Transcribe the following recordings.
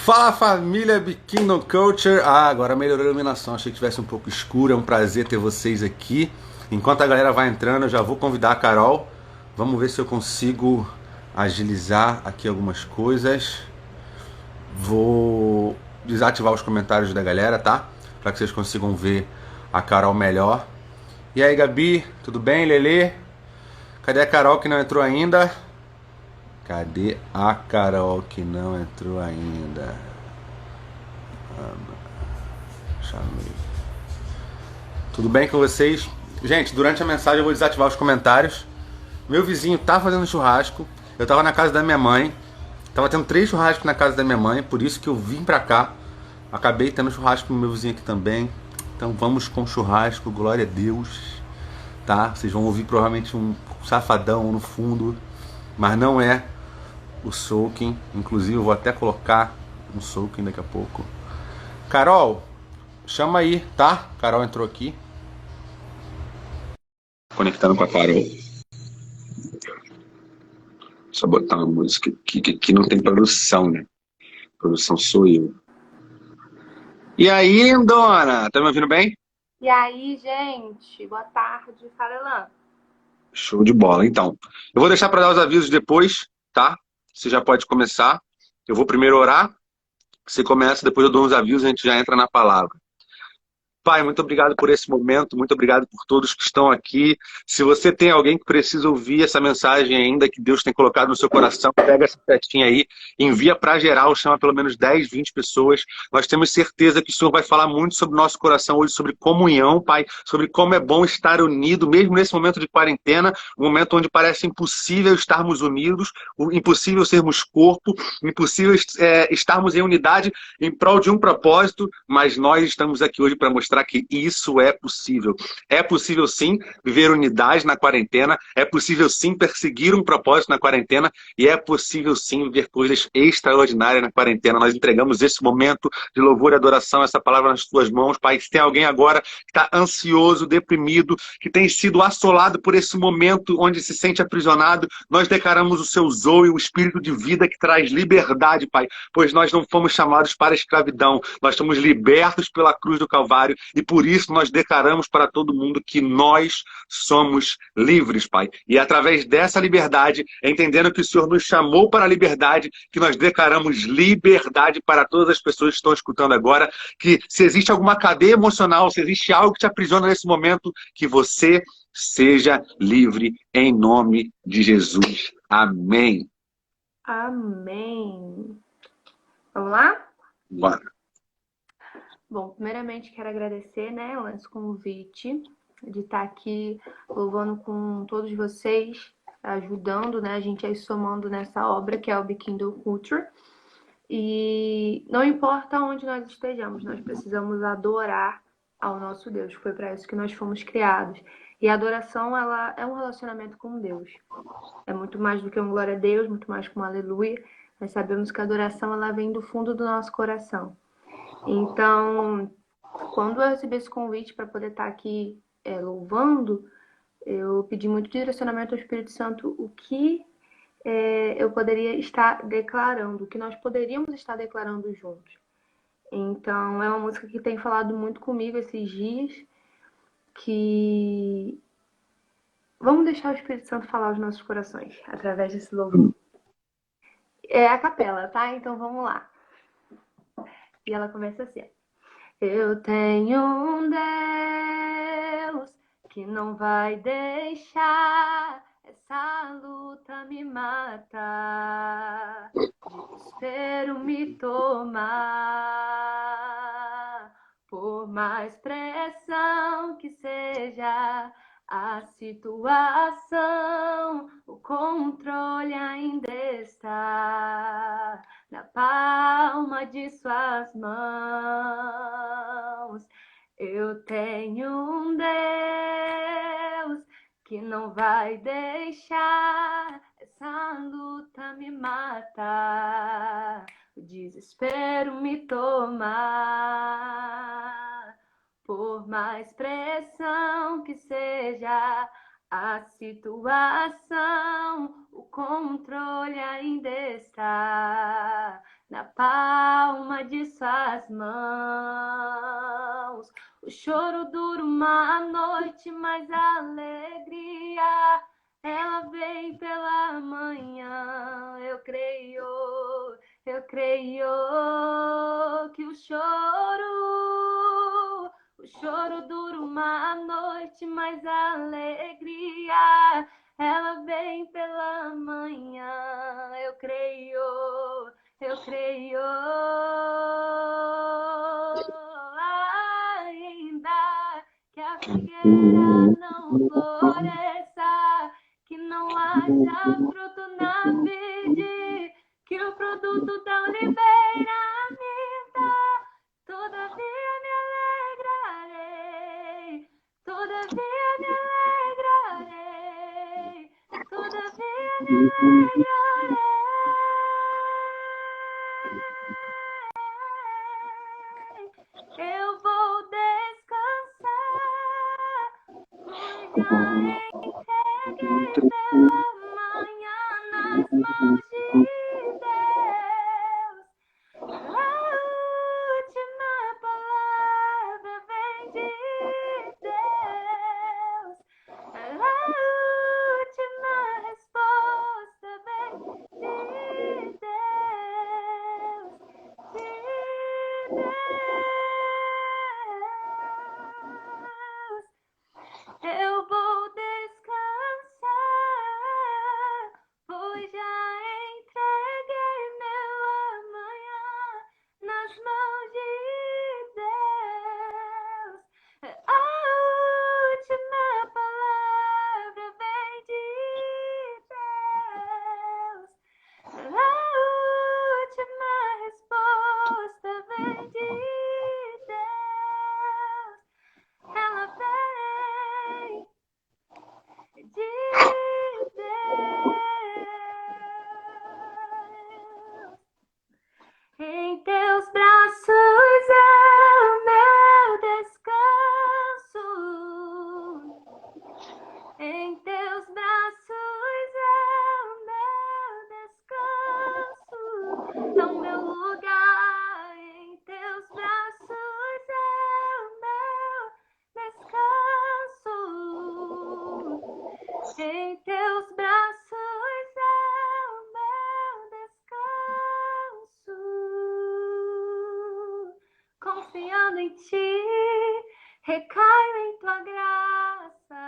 Fala família Kingdom Culture. Agora melhorou a iluminação, achei que tivesse um pouco escuro. É um prazer ter vocês aqui. Enquanto a galera vai entrando, eu já vou convidar a Carol. Vamos ver se eu consigo agilizar aqui algumas coisas. Vou desativar os comentários da galera, tá? Para que vocês consigam ver a Carol melhor. E aí, Gabi, tudo bem, Lelê? Cadê a Carol que não entrou ainda? Cadê a Carol que não entrou ainda? Chamei. Tudo bem com vocês? Gente, durante a mensagem eu vou desativar os comentários. Meu vizinho tá fazendo churrasco. Eu tava na casa da minha mãe. Tava tendo 3 churrascos na casa da minha mãe. Por isso que eu vim pra cá. Acabei tendo churrasco com meu vizinho aqui também. Então vamos com churrasco, glória a Deus. Tá? Vocês vão ouvir provavelmente um safadão no fundo. Mas não é o soaking. Inclusive eu vou até colocar um soaking daqui a pouco. Carol, chama aí, tá? Carol entrou aqui. Conectando com a Carol. Só botar uma música que não tem produção, né? Produção sou eu. E aí, dona? Tá me ouvindo bem? E aí, gente, boa tarde, fala Elan. Show de bola. Então, eu vou deixar para dar os avisos depois, tá? Você já pode começar. Eu vou primeiro orar, você começa, depois eu dou uns avisos e a gente já entra na palavra. Pai, muito obrigado por esse momento, muito obrigado por todos que estão aqui. Se você tem alguém que precisa ouvir essa mensagem ainda que Deus tem colocado no seu coração, pega essa setinha aí, envia para geral, chama pelo menos 10, 20 pessoas. Nós temos certeza que o Senhor vai falar muito sobre o nosso coração hoje, sobre comunhão, Pai, sobre como é bom estar unido, mesmo nesse momento de quarentena, um momento onde parece impossível estarmos unidos, impossível sermos corpo, impossível estarmos em unidade em prol de um propósito, mas nós estamos aqui hoje para mostrar que isso é possível. É possível sim viver unidade na quarentena, é possível sim perseguir um propósito na quarentena e é possível sim viver coisas extraordinárias na quarentena. Nós entregamos esse momento de louvor e adoração, essa palavra nas tuas mãos, Pai. Se tem alguém agora que está ansioso, deprimido, que tem sido assolado por esse momento onde se sente aprisionado, nós declaramos o seu zoe, o espírito de vida que traz liberdade, Pai, pois nós não fomos chamados para a escravidão, nós somos libertos pela cruz do Calvário e por isso nós declaramos para todo mundo que nós somos livres, Pai. E através dessa liberdade, entendendo que o Senhor nos chamou para a liberdade, que nós declaramos liberdade para todas as pessoas que estão escutando agora, que se existe alguma cadeia emocional, se existe algo que te aprisiona nesse momento, que você seja livre em nome de Jesus. Amém. Amém. Vamos lá? Bora. Bom, primeiramente quero agradecer, né, esse convite de estar aqui louvando com todos vocês, ajudando, né, a gente aí somando nessa obra que é o Kindle Culture. E não importa onde nós estejamos, nós precisamos adorar ao nosso Deus. Foi para isso que nós fomos criados. E a adoração, ela é um relacionamento com Deus. É muito mais do que um glória a Deus, muito mais que um aleluia. Nós sabemos que a adoração, ela vem do fundo do nosso coração. Então, quando eu recebi esse convite para poder estar aqui louvando, eu pedi muito direcionamento ao Espírito Santo, o que eu poderia estar declarando, o que nós poderíamos estar declarando juntos. Então, é uma música que tem falado muito comigo esses dias, que vamos deixar o Espírito Santo falar aos nossos corações, através desse louvor. É a capela, tá? Então, vamos lá. E ela começa assim, eu tenho um Deus que não vai deixar essa luta me matar, desespero me tomar, por mais pressão que seja a situação, o controle ainda está na palma de suas mãos. Eu tenho um Deus que não vai deixar essa luta me matar, o desespero me tomar, por mais pressão que seja a situação, o controle ainda está na palma de suas mãos. O choro dura uma noite, mas a alegria ela vem pela manhã. Eu creio que o choro dura uma noite, mas a alegria ela vem pela manhã. Eu creio ainda que a figueira não floresça, que não haja fruto na vide, que o produto da oliveira minta. Todavia me alegrarei, todavia me alegrarei, todavia me alegrarei. Eu vou descansar, pois já entreguei pela manhã nas mãos de Deus. A última palavra vem de Deus. A última resposta vem de Deus. De Deus. Eu vou descansar, pois já entreguei meu amanhã nas mãos de Deus. A última palavra vem de Deus. A última resposta vem de Deus. Ela vem de Deus. Em teus braços é o meu descanso. Em teus braços é o meu descanso. É o meu lugar. Em teus braços é o meu descanso. Em teus braços é o meu descanso. Confiando em ti, recaio em tua graça.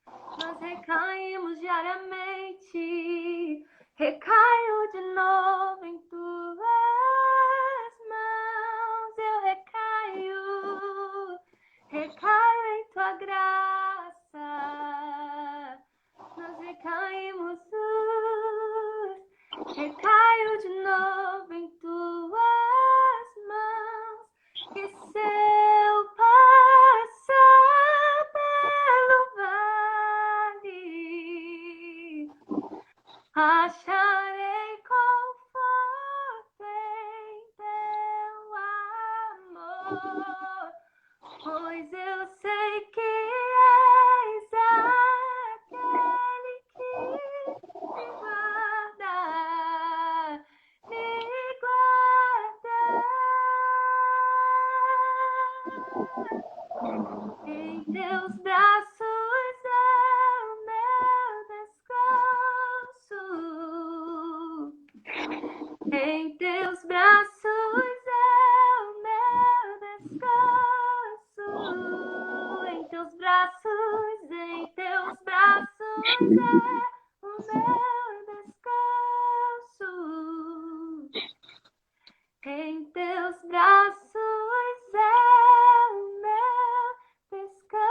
Nós recaímos diariamente. Recaio de novo em tuas mãos. Eu recaio em tua graça. Nós recaímos, recaio de novo em tuas mãos. E se eu passar pelo vale, acharei conforto em teu amor, pois eu sei que és aquele que me guarda, me guarda. Em teus braços é o meu descanso. Em teus braços é o meu descanso. Em teus braços é o meu descanso. Em teus braços é o meu descanso.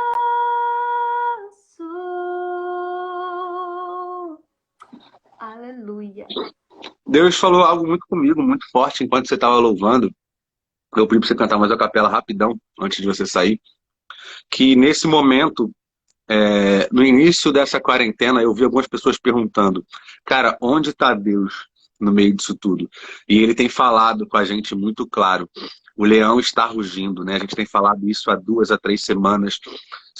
Aleluia. Deus falou algo muito comigo, muito forte, enquanto você estava louvando. Eu pedi para você cantar mais a capela rapidão, antes de você sair. Que nesse momento, no início dessa quarentena, eu vi algumas pessoas perguntando: cara, onde está Deus no meio disso tudo? E ele tem falado com a gente muito claro: o leão está rugindo, né? A gente tem falado isso há 2 a 3 semanas.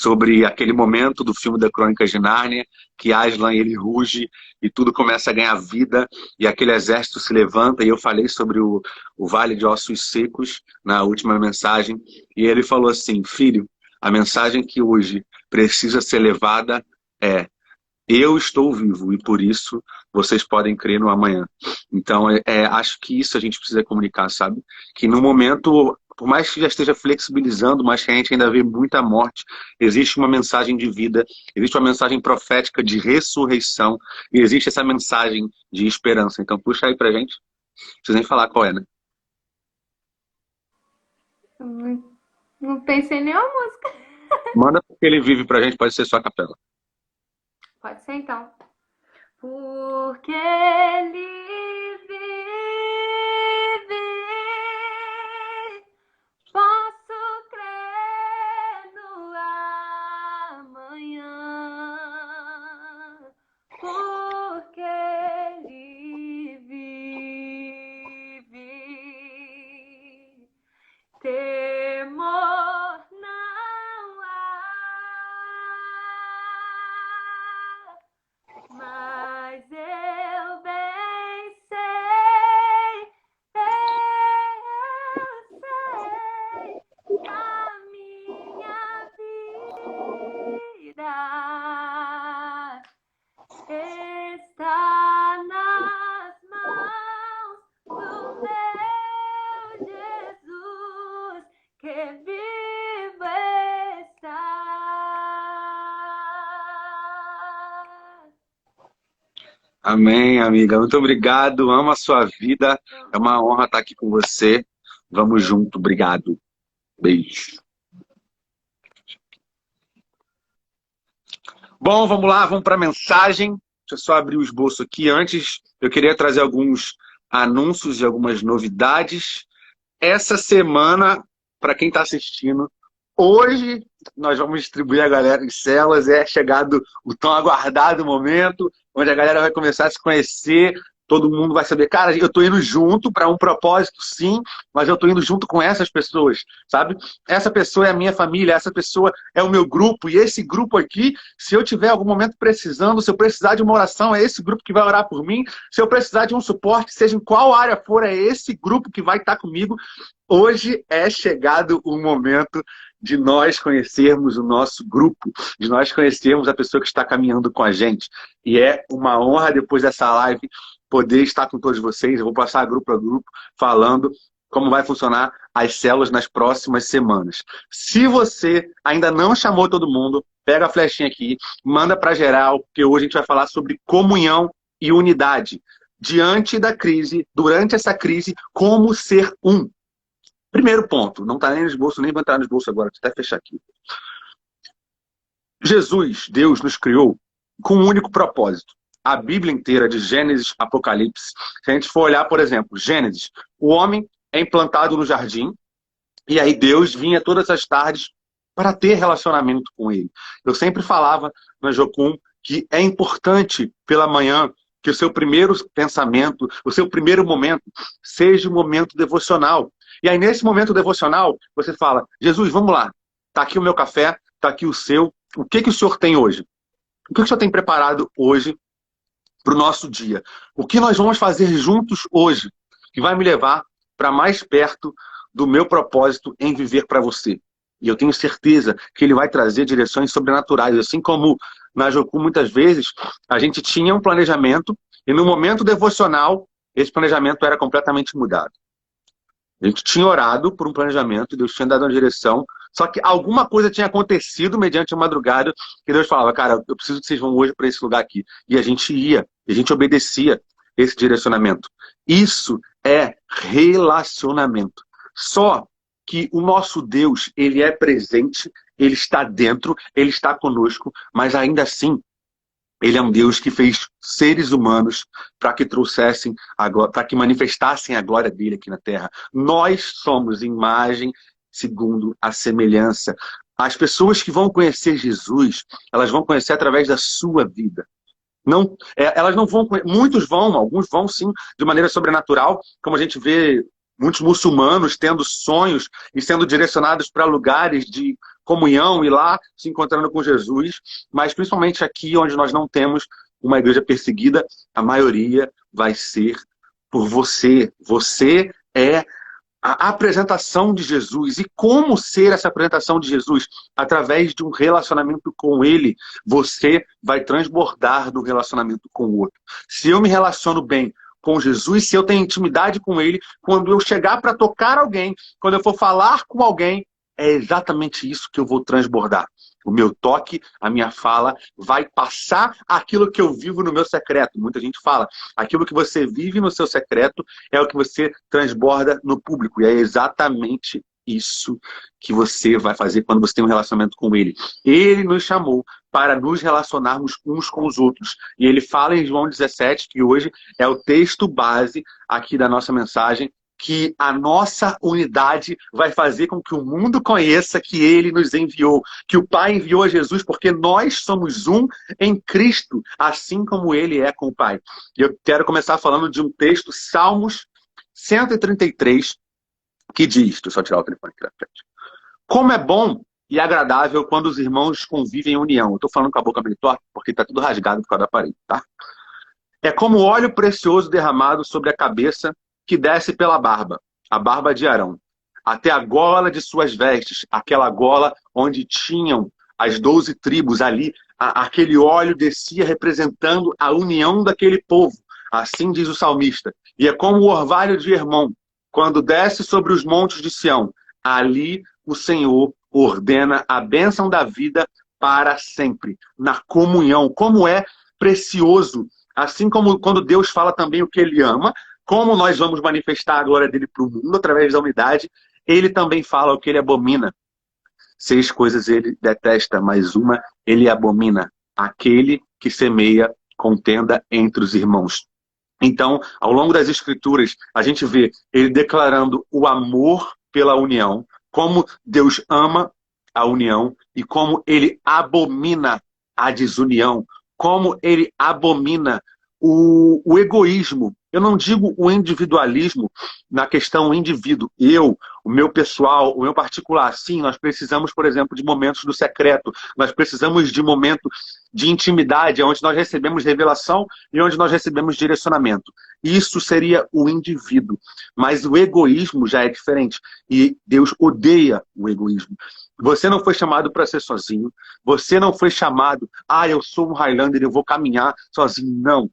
sobre aquele momento do filme da Crônicas de Nárnia, que Aslan ele ruge e tudo começa a ganhar vida e aquele exército se levanta. E eu falei sobre o Vale de Ossos Secos na última mensagem e ele falou assim: filho, a mensagem que hoje precisa ser levada é: eu estou vivo e por isso vocês podem crer no amanhã. Então, acho que isso a gente precisa comunicar, sabe? Que no momento, por mais que já esteja flexibilizando, mas que a gente ainda vê muita morte, existe uma mensagem de vida, existe uma mensagem profética de ressurreição e existe essa mensagem de esperança. Então, puxa aí pra gente. Não precisa nem falar qual é, né? Não pensei em nenhuma música. Manda porque ele vive pra gente, pode ser só a capela. Pode ser então. Porque ele vive, posso crer no amanhã. Porque ele vive, temor não há. Mas eu bem sei a minha vida está nas mãos do meu Jesus, que vivo está. Amém, amiga. Muito obrigado. Amo a sua vida. É uma honra estar aqui com você. Vamos junto. Obrigado. Beijo. Bom, vamos lá. Vamos para a mensagem. Deixa eu só abrir o esboço aqui. Antes, eu queria trazer alguns anúncios e algumas novidades. Essa semana, para quem está assistindo, hoje nós vamos distribuir a galera em células. É chegado o tão aguardado momento, onde a galera vai começar a se conhecer. Todo mundo vai saber, cara, eu tô indo junto para um propósito, sim, mas eu tô indo junto com essas pessoas, sabe? Essa pessoa é a minha família, essa pessoa é o meu grupo, e esse grupo aqui, se eu tiver algum momento precisando, se eu precisar de uma oração, é esse grupo que vai orar por mim. Se eu precisar de um suporte, seja em qual área for, é esse grupo que vai estar comigo. Hoje é chegado o momento de nós conhecermos o nosso grupo, de nós conhecermos a pessoa que está caminhando com a gente. E é uma honra, depois dessa live, poder estar com todos vocês. Eu vou passar grupo a grupo, falando como vai funcionar as células nas próximas semanas. Se você ainda não chamou todo mundo, pega a flechinha aqui, manda para geral, porque hoje a gente vai falar sobre comunhão e unidade. Diante da crise, durante essa crise, como ser um. Primeiro ponto, não está nem no esboço, nem vai entrar no esboço agora, deixa eu até fechar aqui. Jesus, Deus, nos criou com um único propósito. A Bíblia inteira, de Gênesis, Apocalipse, se a gente for olhar, por exemplo, Gênesis, o homem é implantado no jardim, e aí Deus vinha todas as tardes para ter relacionamento com ele. Eu sempre falava na Jocum que é importante pela manhã que o seu primeiro pensamento, o seu primeiro momento, seja um momento devocional. E aí, nesse momento devocional, você fala: Jesus, vamos lá, está aqui o meu café, está aqui o seu, o que o senhor tem hoje? O que o senhor tem preparado hoje para o nosso dia? O que nós vamos fazer juntos hoje que vai me levar para mais perto do meu propósito em viver para você? E eu tenho certeza que ele vai trazer direções sobrenaturais. Assim como na Jocum, muitas vezes, a gente tinha um planejamento e no momento devocional, esse planejamento era completamente mudado. A gente tinha orado por um planejamento, Deus tinha dado uma direção, só que alguma coisa tinha acontecido mediante a madrugada, que Deus falava: cara, eu preciso que vocês vão hoje para esse lugar aqui. E a gente ia, a gente obedecia esse direcionamento. Isso é relacionamento. Só que o nosso Deus, ele é presente, ele está dentro, ele está conosco, mas ainda assim, ele é um Deus que fez seres humanos para que trouxessem, para que manifestassem a glória dele aqui na Terra. Nós somos imagem segundo a semelhança. As pessoas que vão conhecer Jesus, elas vão conhecer através da sua vida. Não, elas não vão, muitos vão, alguns vão sim, de maneira sobrenatural, como a gente vê muitos muçulmanos tendo sonhos e sendo direcionados para lugares de comunhão e lá se encontrando com Jesus, mas principalmente aqui onde nós não temos uma igreja perseguida, a maioria vai ser por você. Você é a apresentação de Jesus. E como ser essa apresentação de Jesus? Através de um relacionamento com Ele, você vai transbordar do relacionamento com o outro. Se eu me relaciono bem com Jesus, se eu tenho intimidade com Ele, quando eu chegar para tocar alguém, quando eu for falar com alguém, é exatamente isso que eu vou transbordar. O meu toque, a minha fala, vai passar aquilo que eu vivo no meu secreto. Muita gente fala, aquilo que você vive no seu secreto é o que você transborda no público. E é exatamente isso que você vai fazer quando você tem um relacionamento com Ele. Ele nos chamou para nos relacionarmos uns com os outros. E Ele fala em João 17, que hoje é o texto base aqui da nossa mensagem, que a nossa unidade vai fazer com que o mundo conheça que Ele nos enviou, que o Pai enviou a Jesus, porque nós somos um em Cristo, assim como Ele é com o Pai. E eu quero começar falando de um texto, Salmos 133, que diz, deixa eu só tirar o telefone aqui da frente. Como é bom e agradável quando os irmãos convivem em união. Eu estou falando com a boca bem torta, porque está tudo rasgado por causa da parede, tá? É como óleo precioso derramado sobre a cabeça, que desce pela barba, a barba de Arão, até a gola de suas vestes, aquela gola onde tinham as 12 tribos ali, aquele óleo descia representando a união daquele povo, assim diz o salmista. E é como o orvalho de Hermon, quando desce sobre os montes de Sião, ali o Senhor ordena a bênção da vida para sempre, na comunhão. Como é precioso, assim como quando Deus fala também o que Ele ama, como nós vamos manifestar a glória dele para o mundo através da unidade, ele também fala o que ele abomina. 6 coisas ele detesta, mas uma ele abomina. Aquele que semeia contenda entre os irmãos. Então, ao longo das Escrituras, a gente vê ele declarando o amor pela união, como Deus ama a união e como ele abomina a desunião, como ele abomina o egoísmo. Eu não digo o individualismo na questão indivíduo. Eu, o meu pessoal, o meu particular. Sim, nós precisamos, por exemplo, de momentos do secreto. Nós precisamos de momento de intimidade, onde nós recebemos revelação e onde nós recebemos direcionamento. Isso seria o indivíduo. Mas o egoísmo já é diferente. E Deus odeia o egoísmo. Você não foi chamado para ser sozinho. Você não foi chamado, eu sou um Highlander, eu vou caminhar sozinho. Não.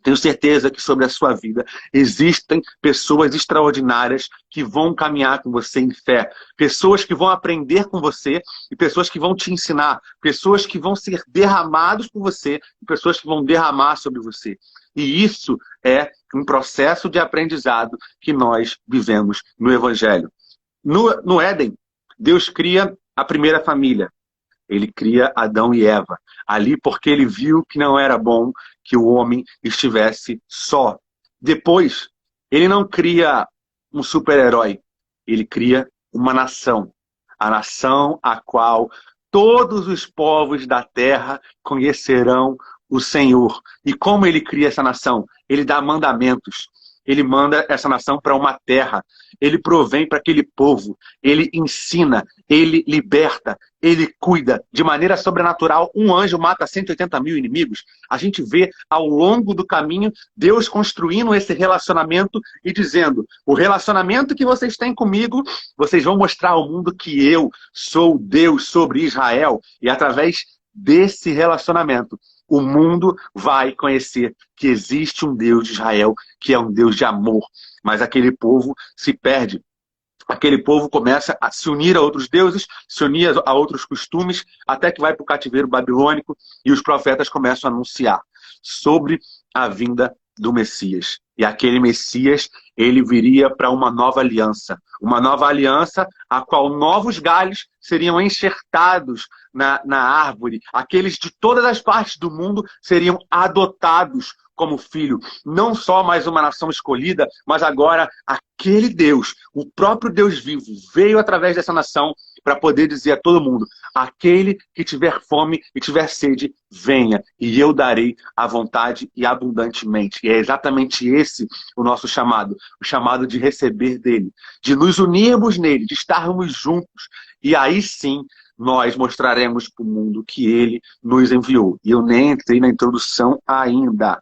Tenho certeza que sobre a sua vida existem pessoas extraordinárias que vão caminhar com você em fé. Pessoas que vão aprender com você e pessoas que vão te ensinar. Pessoas que vão ser derramados por você e pessoas que vão derramar sobre você. E isso é um processo de aprendizado que nós vivemos no Evangelho. No Éden, Deus cria a primeira família. Ele cria Adão e Eva. Ali porque ele viu que não era bom que o homem estivesse só. Depois, ele não cria um super-herói. Ele cria uma nação. A nação a qual todos os povos da terra conhecerão o Senhor. E como ele cria essa nação? Ele dá mandamentos. Ele manda essa nação para uma terra. Ele provém para aquele povo. Ele ensina. Ele liberta. Ele cuida. De maneira sobrenatural, um anjo mata 180 mil inimigos. A gente vê ao longo do caminho Deus construindo esse relacionamento e dizendo: o relacionamento que vocês têm comigo, vocês vão mostrar ao mundo que eu sou Deus sobre Israel. E através desse relacionamento, o mundo vai conhecer que existe um Deus de Israel, que é um Deus de amor. Mas aquele povo se perde. Aquele povo começa a se unir a outros deuses, se unir a outros costumes, até que vai para o cativeiro babilônico e os profetas começam a anunciar sobre a vinda do Messias. E aquele Messias, ele viria para uma nova aliança. Uma nova aliança a qual novos galhos seriam enxertados na árvore. Aqueles de todas as partes do mundo seriam adotados como filho. Não só mais uma nação escolhida, mas agora aquele Deus, o próprio Deus vivo, veio através dessa nação para poder dizer a todo mundo: aquele que tiver fome e tiver sede, venha, e eu darei à vontade e abundantemente. E é exatamente esse o nosso chamado, o chamado de receber dele, de nos unirmos nele, de estarmos juntos. E aí sim, nós mostraremos para o mundo que ele nos enviou. E eu nem entrei na introdução ainda.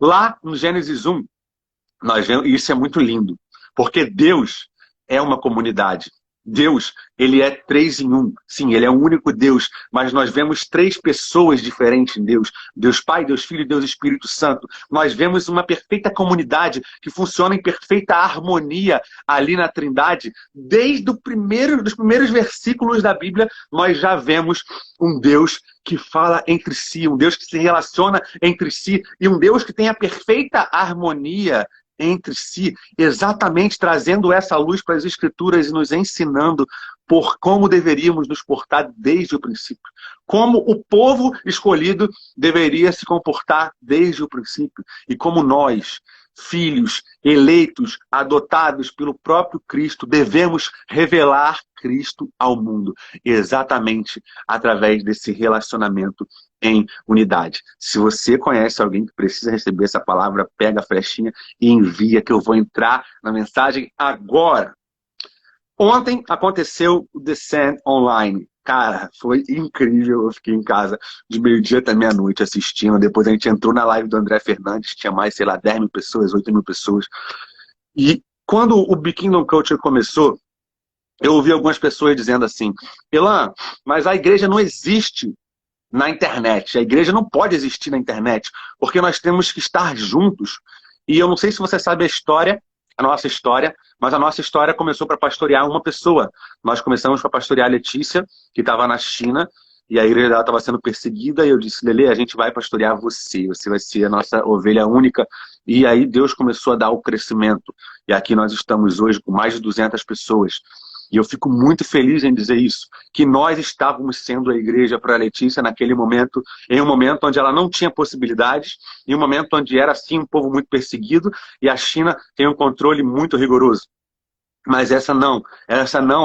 Lá no Gênesis 1, nós vemos, e isso é muito lindo, porque Deus é uma comunidade. Deus, ele é 3 em 1. Sim, ele é um único Deus, mas nós vemos 3 pessoas diferentes em Deus. Deus Pai, Deus Filho e Deus Espírito Santo. Nós vemos uma perfeita comunidade que funciona em perfeita harmonia ali na Trindade. Desde dos primeiros versículos da Bíblia, nós já vemos um Deus que fala entre si, um Deus que se relaciona entre si e um Deus que tem a perfeita harmonia entre si, exatamente trazendo essa luz para as Escrituras e nos ensinando por como deveríamos nos portar desde o princípio. Como o povo escolhido deveria se comportar desde o princípio. E como nós, filhos, eleitos, adotados pelo próprio Cristo, devemos revelar Cristo ao mundo. Exatamente através desse relacionamento em unidade. Se você conhece alguém que precisa receber essa palavra, pega a flechinha e envia, que eu vou entrar na mensagem agora. Ontem aconteceu o Descend Online. Cara, foi incrível. Eu fiquei em casa de meio-dia até meia-noite assistindo. Depois a gente entrou na live do André Fernandes, tinha mais, sei lá, 10 mil pessoas, 8 mil pessoas. E quando o Big Kingdom Culture começou, eu ouvi algumas pessoas dizendo assim: Elan, mas a igreja não existe na internet. A igreja não pode existir na internet, porque nós temos que estar juntos. E eu não sei se você sabe a nossa história, mas a nossa história começou para pastorear uma pessoa. Nós começamos para pastorear a Letícia, que estava na China, e a igreja dela estava sendo perseguida, e eu disse: Lelê, a gente vai pastorear você vai ser a nossa ovelha única. E aí Deus começou a dar o crescimento. E aqui nós estamos hoje com mais de 200 pessoas. E eu fico muito feliz em dizer isso, que nós estávamos sendo a igreja para a Letícia naquele momento, em um momento onde ela não tinha possibilidades, em um momento onde era, sim, um povo muito perseguido, e a China tem um controle muito rigoroso. Mas essa não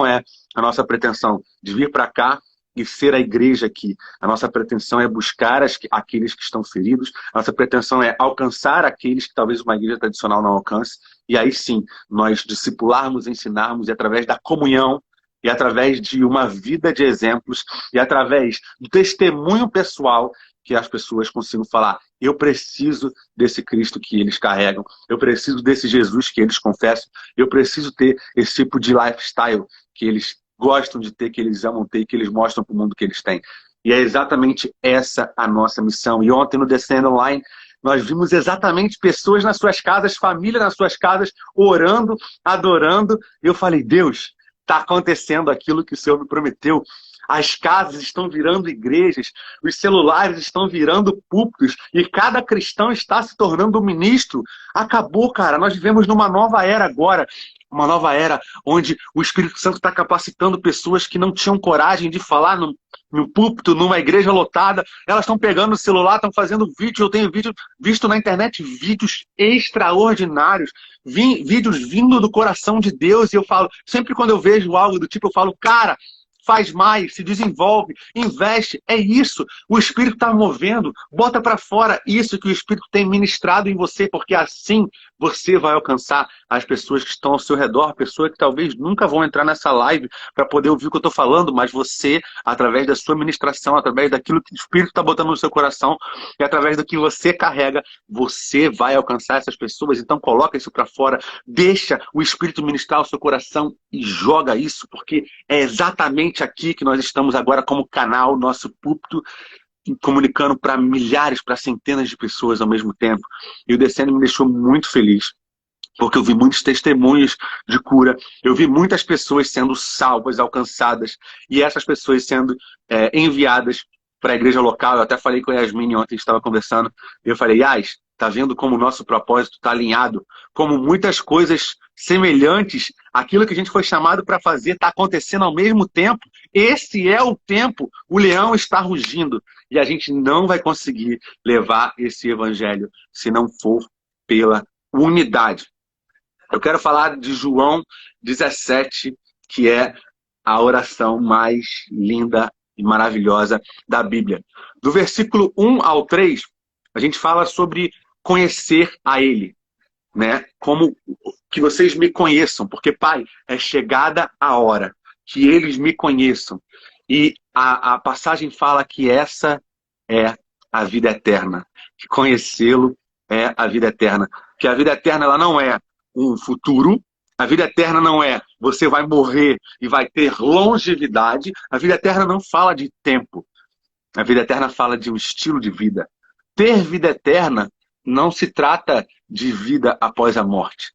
é a nossa pretensão, de vir para cá e ser a igreja aqui. A nossa pretensão é buscar aqueles que estão feridos, a nossa pretensão é alcançar aqueles que talvez uma igreja tradicional não alcance, e aí sim, nós discipularmos, ensinarmos, e através da comunhão, e através de uma vida de exemplos, e através do testemunho pessoal, que as pessoas consigam falar: eu preciso desse Cristo que eles carregam, eu preciso desse Jesus que eles confessam, eu preciso ter esse tipo de lifestyle que eles gostam de ter, que eles amam ter, que eles mostram para o mundo que eles têm. E é exatamente essa a nossa missão. E ontem no Descend Online, nós vimos exatamente pessoas nas suas casas, família nas suas casas, orando, adorando. E eu falei: Deus, está acontecendo aquilo que o Senhor me prometeu. As casas estão virando igrejas, os celulares estão virando púlpitos, e cada cristão está se tornando um ministro. Acabou, cara. Nós vivemos numa nova era agora. Uma nova era onde o Espírito Santo está capacitando pessoas que não tinham coragem de falar no púlpito, numa igreja lotada. Elas estão pegando o celular, estão fazendo vídeo. Eu tenho visto na internet vídeos extraordinários, vídeos vindo do coração de Deus. E eu falo, sempre quando eu vejo algo do tipo, eu falo: cara, faz mais, se desenvolve, investe. É isso. O Espírito está movendo. Bota para fora isso que o Espírito tem ministrado em você, porque assim você vai alcançar as pessoas que estão ao seu redor, pessoas que talvez nunca vão entrar nessa live para poder ouvir o que eu estou falando, mas você, através da sua ministração, através daquilo que o Espírito está botando no seu coração e através do que você carrega, você vai alcançar essas pessoas. Então coloca isso para fora, deixa o Espírito ministrar o seu coração e joga isso, porque é exatamente aqui que nós estamos agora como canal, nosso púlpito, comunicando para milhares, para centenas de pessoas ao mesmo tempo. E o Descendo me deixou muito feliz, porque eu vi muitos testemunhos de cura, eu vi muitas pessoas sendo salvas, alcançadas, e essas pessoas sendo enviadas para a igreja local. Eu até falei com a Yasmin ontem, estava conversando, e eu falei: Yas, tá vendo como o nosso propósito está alinhado? Como muitas coisas semelhantes àquilo que a gente foi chamado para fazer está acontecendo ao mesmo tempo. Esse é o tempo, o leão está rugindo, e a gente não vai conseguir levar esse evangelho se não for pela unidade. Eu quero falar de João 17, que é a oração mais linda e maravilhosa da Bíblia. Do versículo 1 ao 3, a gente fala sobre conhecer a Ele, né? Como que vocês me conheçam, porque, Pai, é chegada a hora que eles me conheçam E a passagem fala que essa é a vida eterna. Que conhecê-lo é a vida eterna. Que a vida eterna ela não é um futuro. A vida eterna não é você vai morrer e vai ter longevidade. A vida eterna não fala de tempo. A vida eterna fala de um estilo de vida. Ter vida eterna não se trata de vida após a morte.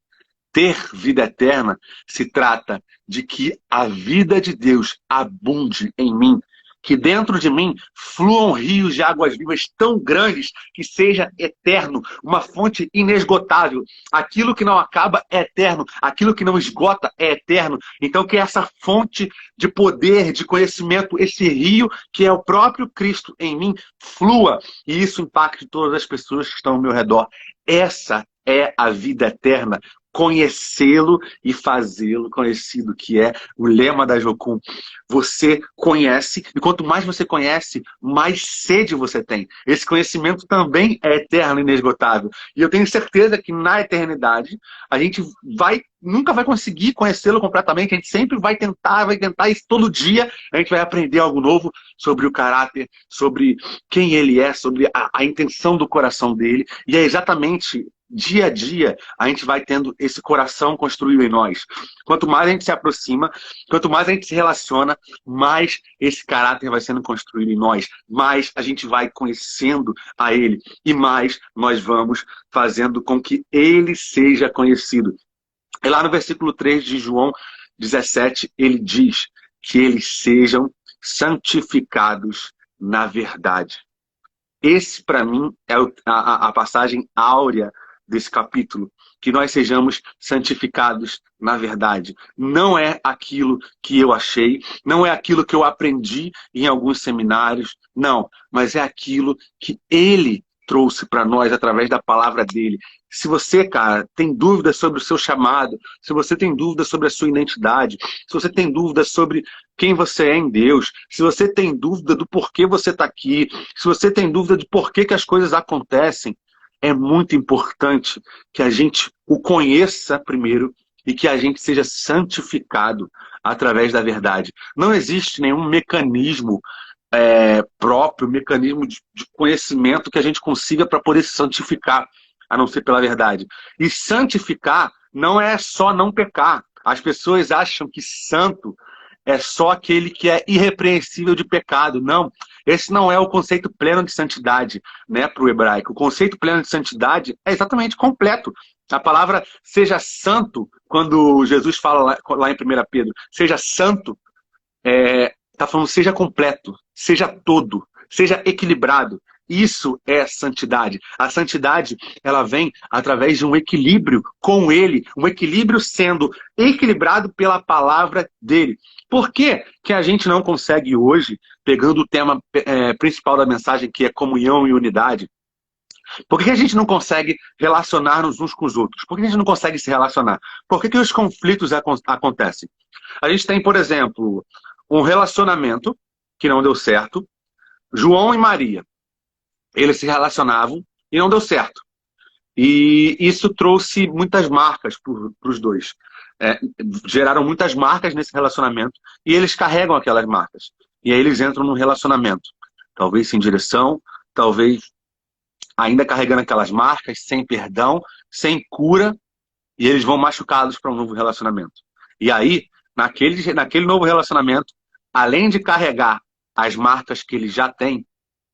Ter vida eterna se trata de que a vida de Deus abunde em mim, que dentro de mim fluam rios de águas vivas tão grandes que seja eterno, uma fonte inesgotável. Aquilo que não acaba é eterno, aquilo que não esgota é eterno. Então que essa fonte de poder, de conhecimento, esse rio que é o próprio Cristo em mim, flua e isso impacte todas as pessoas que estão ao meu redor. Essa é a vida eterna. Conhecê-lo e fazê-lo conhecido, que é o lema da Jocum. Você conhece, e quanto mais você conhece, mais sede você tem. Esse conhecimento também é eterno e inesgotável. E eu tenho certeza que na eternidade, a gente nunca vai conseguir conhecê-lo completamente, a gente sempre vai tentar isso todo dia, a gente vai aprender algo novo sobre o caráter, sobre quem ele é, sobre a intenção do coração dele, e é exatamente dia a dia, a gente vai tendo esse coração construído em nós. Quanto mais a gente se aproxima, quanto mais a gente se relaciona, mais esse caráter vai sendo construído em nós, mais a gente vai conhecendo a ele e mais nós vamos fazendo com que ele seja conhecido. E lá no versículo 3 de João 17, ele diz que eles sejam santificados na verdade. Esse, para mim, é a passagem áurea desse capítulo, que nós sejamos santificados na verdade. Não é aquilo que eu achei, não é aquilo que eu aprendi em alguns seminários, não, mas é aquilo que ele trouxe para nós através da palavra dele. Se você, cara, tem dúvidas sobre o seu chamado, se você tem dúvidas sobre a sua identidade, se você tem dúvidas sobre quem você é em Deus, se você tem dúvida do porquê você está aqui, se você tem dúvida de porquê que as coisas acontecem, é muito importante que a gente o conheça primeiro e que a gente seja santificado através da verdade. Não existe nenhum mecanismo próprio, mecanismo de conhecimento que a gente consiga para poder se santificar, a não ser pela verdade. E santificar não é só não pecar. As pessoas acham que santo é só aquele que é irrepreensível de pecado. Não, esse não é o conceito pleno de santidade, né, para o hebraico. O conceito pleno de santidade é exatamente completo. A palavra seja santo, quando Jesus fala lá em 1 Pedro, seja santo, está falando seja completo, seja todo, seja equilibrado. Isso é santidade. A santidade, ela vem através de um equilíbrio com ele, um equilíbrio sendo equilibrado pela palavra dele. Por que que a gente não consegue hoje, pegando o tema principal da mensagem, que é comunhão e unidade, por que a gente não consegue relacionar-nos uns com os outros? Por que a gente não consegue se relacionar? Por que os conflitos acontecem? A gente tem, por exemplo, um relacionamento que não deu certo, João e Maria. Eles se relacionavam e não deu certo. E isso trouxe muitas marcas para os dois. Geraram muitas marcas nesse relacionamento e eles carregam aquelas marcas. E aí eles entram num relacionamento. Talvez sem direção, talvez ainda carregando aquelas marcas, sem perdão, sem cura, e eles vão machucados para um novo relacionamento. E aí, naquele novo relacionamento, além de carregar as marcas que eles já têm,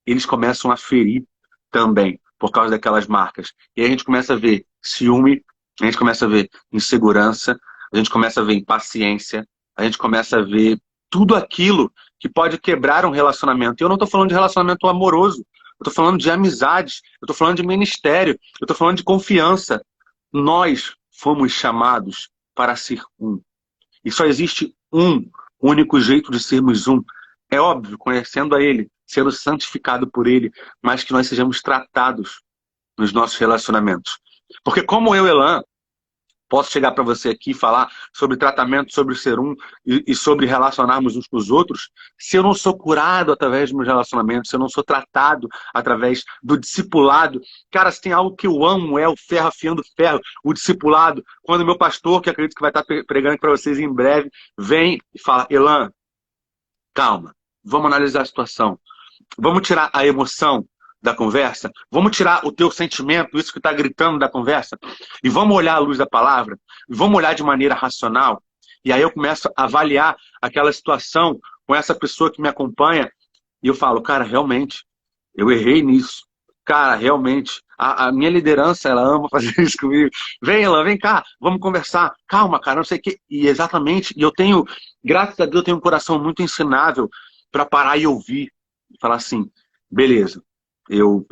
eles começam a ferir também, por causa daquelas marcas. E aí a gente começa a ver ciúme, a gente começa a ver insegurança, a gente começa a ver impaciência, a gente começa a ver tudo aquilo que pode quebrar um relacionamento. E eu não estou falando de relacionamento amoroso, eu estou falando de amizades, eu estou falando de ministério, eu estou falando de confiança. Nós fomos chamados para ser um. E só existe um único jeito de sermos um. É óbvio, conhecendo a Ele, sendo santificado por Ele, mas que nós sejamos tratados nos nossos relacionamentos. Porque como eu, Elan, posso chegar para você aqui e falar sobre tratamento, sobre ser um e sobre relacionarmos uns com os outros, se eu não sou curado através dos meus relacionamentos, se eu não sou tratado através do discipulado. Cara, se tem algo que eu amo, é o ferro afiando ferro, o discipulado. Quando o meu pastor, que acredito que vai estar pregando para vocês em breve, vem e fala, Elan, calma, vamos analisar a situação. Vamos tirar a emoção da conversa, vamos tirar o teu sentimento, isso que está gritando da conversa, e vamos olhar à luz da palavra, e vamos olhar de maneira racional. E aí eu começo a avaliar aquela situação com essa pessoa que me acompanha, e eu falo, cara, realmente, eu errei nisso. Cara, realmente, a minha liderança, ela ama fazer isso comigo. Vem, Elan, vem cá, vamos conversar. Calma, cara, não sei o quê. E exatamente, e eu tenho, graças a Deus, eu tenho um coração muito ensinável para parar e ouvir. E falar assim, beleza, eu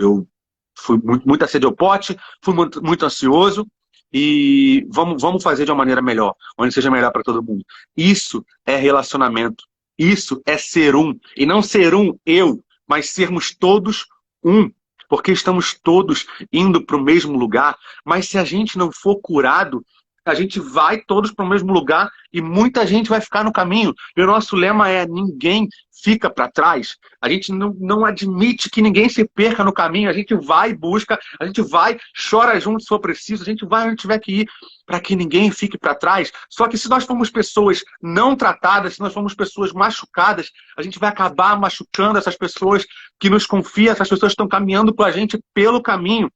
fui muito a sede ao pote, fui muito ansioso, e vamos fazer de uma maneira melhor, onde seja melhor para todo mundo. Isso é relacionamento. Isso é ser um. E não ser um eu, mas sermos todos um. Porque estamos todos indo para o mesmo lugar. Mas se a gente não for curado, a gente vai todos para o mesmo lugar e muita gente vai ficar no caminho. E o nosso lema é: ninguém fica para trás. A gente não admite que ninguém se perca no caminho. A gente vai e busca, a gente vai, chora junto se for preciso, a gente vai onde tiver que ir para que ninguém fique para trás. Só que se nós formos pessoas não tratadas, se nós formos pessoas machucadas, a gente vai acabar machucando essas pessoas que nos confiam, essas pessoas que estão caminhando com a gente pelo caminho.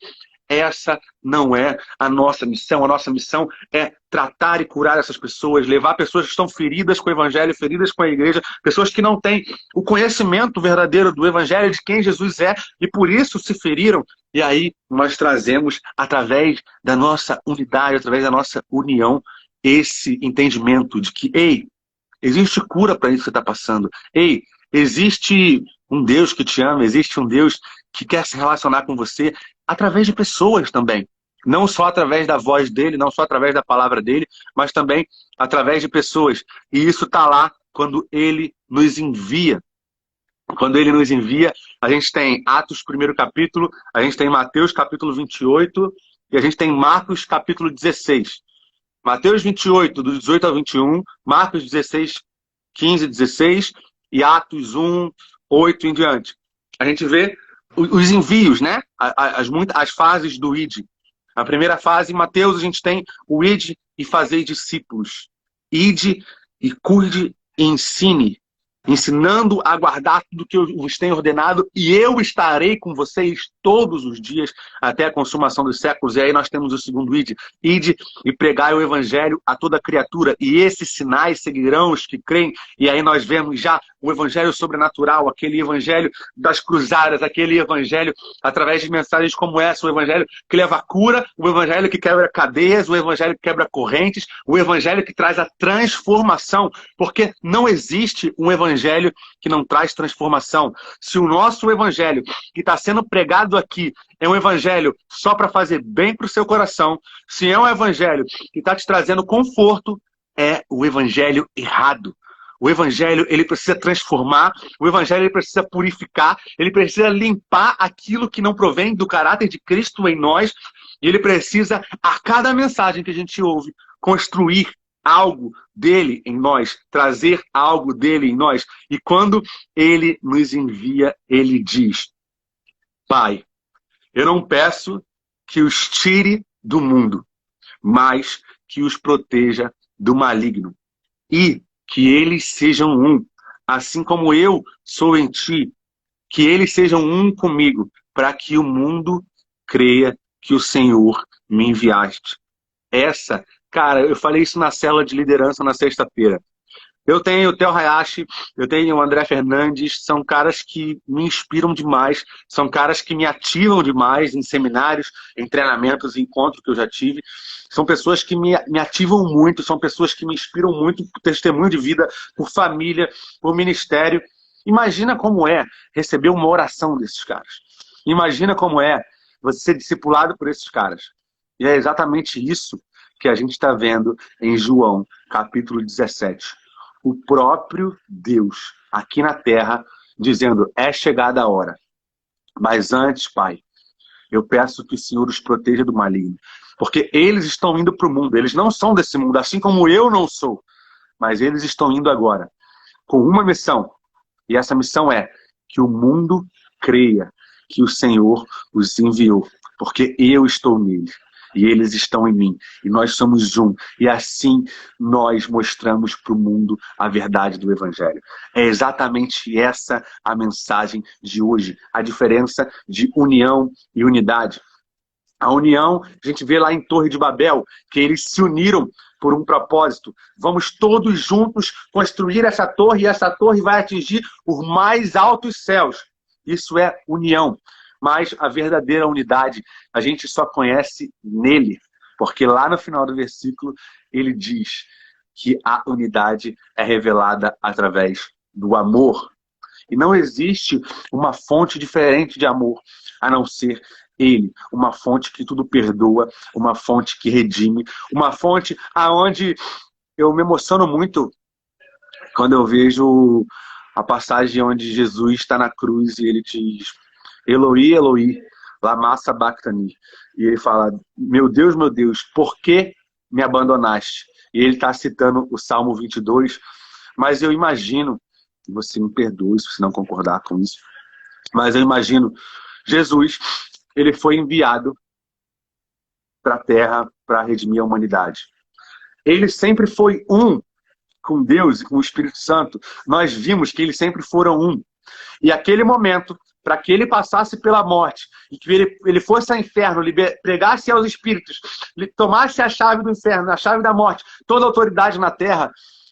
Essa não é a nossa missão. A nossa missão é tratar e curar essas pessoas, levar pessoas que estão feridas com o Evangelho, feridas com a igreja, pessoas que não têm o conhecimento verdadeiro do Evangelho, de quem Jesus é, e por isso se feriram. E aí nós trazemos, através da nossa unidade, através da nossa união, esse entendimento de que, ei, existe cura para isso que você está passando. Ei, existe um Deus que te ama, existe um Deus que quer se relacionar com você através de pessoas também. Não só através da voz dele, não só através da palavra dele, mas também através de pessoas. E isso está lá quando ele nos envia. Quando ele nos envia, a gente tem Atos, primeiro capítulo, a gente tem Mateus, capítulo 28, e a gente tem Marcos, capítulo 16. Mateus 28, do 18 ao 21, Marcos 16, 15, 16, e Atos 1, 8 em diante. A gente vê os envios, né? As fases do ID. A primeira fase, em Mateus, a gente tem o ID e fazer discípulos. ID e cuide e ensine, ensinando a guardar tudo que eu vos tenho ordenado, e eu estarei com vocês todos os dias até a consumação dos séculos. E aí nós temos o segundo ide e pregai o evangelho a toda criatura, e esses sinais seguirão os que creem. E aí nós vemos já o evangelho sobrenatural, aquele evangelho das cruzadas, aquele evangelho através de mensagens como essa, o evangelho que leva a cura, o evangelho que quebra cadeias, o evangelho que quebra correntes, o evangelho que traz a transformação, porque não existe um evangelho que não traz transformação. Se o nosso evangelho que está sendo pregado aqui é um evangelho só para fazer bem para o seu coração, se é um evangelho que está te trazendo conforto, é o evangelho errado. O evangelho, ele precisa transformar, o evangelho, ele precisa purificar, ele precisa limpar aquilo que não provém do caráter de Cristo em nós, e ele precisa, a cada mensagem que a gente ouve, construir algo dele em nós, trazer algo dele em nós. E quando ele nos envia, ele diz: Pai, eu não peço que os tire do mundo, mas que os proteja do maligno. E que eles sejam um, assim como eu sou em ti, que eles sejam um comigo, para que o mundo creia que o Senhor me enviaste. Essa, cara, eu falei isso na célula de liderança na sexta-feira. Eu tenho o Theo Hayashi, eu tenho o André Fernandes, são caras que me inspiram demais, são caras que me ativam demais em seminários, em treinamentos, em encontros que eu já tive. São pessoas que me ativam muito, são pessoas que me inspiram muito por testemunho de vida, por família, por ministério. Imagina como é receber uma oração desses caras. Imagina como é você ser discipulado por esses caras. E é exatamente isso que a gente está vendo em João, capítulo 17. O próprio Deus, aqui na terra, dizendo: é chegada a hora. Mas antes, Pai, eu peço que o Senhor os proteja do maligno. Porque eles estão indo para o mundo, eles não são desse mundo, assim como eu não sou. Mas eles estão indo agora com uma missão. E essa missão é que o mundo creia que o Senhor os enviou. Porque eu estou nele. e eles estão em mim, e nós somos um, e assim nós mostramos para o mundo a verdade do Evangelho. É exatamente essa a mensagem de hoje, a diferença de união e unidade. A união, a gente vê lá em Torre de Babel, que eles se uniram por um propósito. Vamos todos juntos construir essa torre, e essa torre vai atingir os mais altos céus. Isso é união. Mas a verdadeira unidade a gente só conhece nele, porque lá no final do versículo ele diz que a unidade é revelada através do amor. E não existe uma fonte diferente de amor a não ser ele, uma fonte que tudo perdoa, uma fonte que redime, uma fonte aonde eu me emociono muito quando eu vejo a passagem onde Jesus está na cruz e ele diz: Eloi, Eloi, lama sabachthani. E ele fala: meu Deus, por que me abandonaste? E ele está citando o Salmo 22, mas eu imagino, você me perdoe se você não concordar com isso, mas eu imagino, Jesus, ele foi enviado para a Terra para redimir a humanidade. Ele sempre foi um com Deus e com o Espírito Santo. Nós vimos que eles sempre foram um. E aquele momento, para que ele passasse pela morte, e que ele fosse ao inferno, pregasse aos espíritos, tomasse a chave do inferno, a chave da morte, toda a autoridade na terra,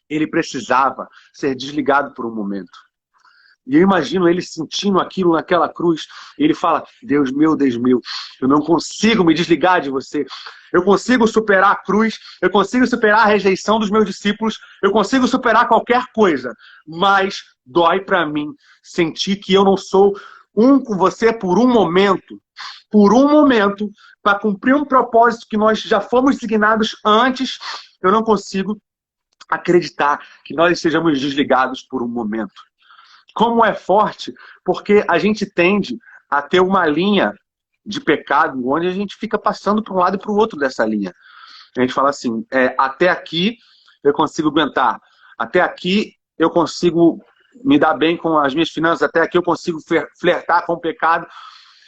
ele precisava ser desligado por um momento. E eu imagino ele sentindo aquilo naquela cruz. Ele fala: Deus meu, eu não consigo me desligar de você. Eu consigo superar a cruz, eu consigo superar a rejeição dos meus discípulos, eu consigo superar qualquer coisa, mas dói para mim sentir que eu não sou um com você por um momento, para cumprir um propósito que nós já fomos designados antes. Eu não consigo acreditar que nós sejamos desligados por um momento. Como é forte, porque a gente tende a ter uma linha de pecado onde a gente fica passando para um lado e para o outro dessa linha. A gente fala assim: até aqui eu consigo aguentar, até aqui eu consigo me dar bem com as minhas finanças, até aqui eu consigo flertar com o pecado.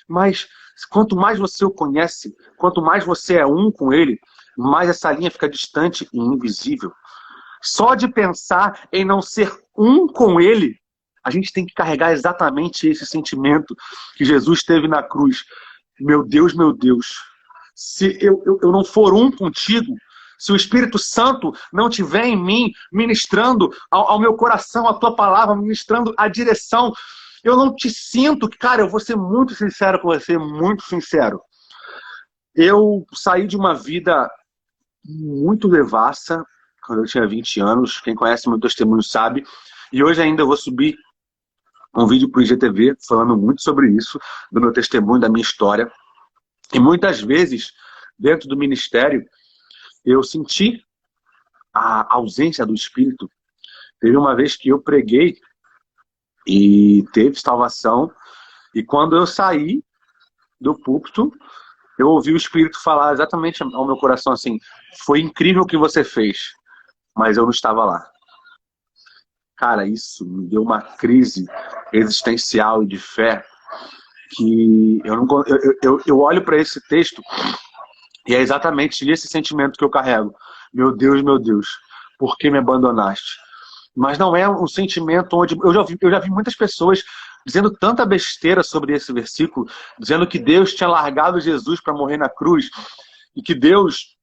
Mas quanto mais você o conhece, quanto mais você é um com ele, mais essa linha fica distante e invisível. Só de pensar em não ser um com ele, a gente tem que carregar exatamente esse sentimento que Jesus teve na cruz. Meu Deus, se eu não for um contigo, se o Espírito Santo não estiver em mim, ministrando ao meu coração a tua palavra, ministrando a direção, eu não te sinto. Cara, eu vou ser muito sincero com você, muito sincero. Eu saí de uma vida muito devassa quando eu tinha 20 anos. Quem conhece meu testemunho sabe. E hoje ainda eu vou subir um vídeo para o IGTV falando muito sobre isso, do meu testemunho, da minha história. E muitas vezes, dentro do ministério, eu senti a ausência do Espírito. Teve uma vez que eu preguei e teve salvação, e quando eu saí do púlpito, eu ouvi o Espírito falar exatamente ao meu coração assim: foi incrível o que você fez, mas eu não estava lá. Cara, isso me deu uma crise existencial e de fé que eu olho para esse texto e é exatamente esse sentimento que eu carrego. Meu Deus, por que me abandonaste? Mas não é um sentimento onde... Eu já vi muitas pessoas dizendo tanta besteira sobre esse versículo, dizendo que Deus tinha largado Jesus para morrer na cruz e que Deus...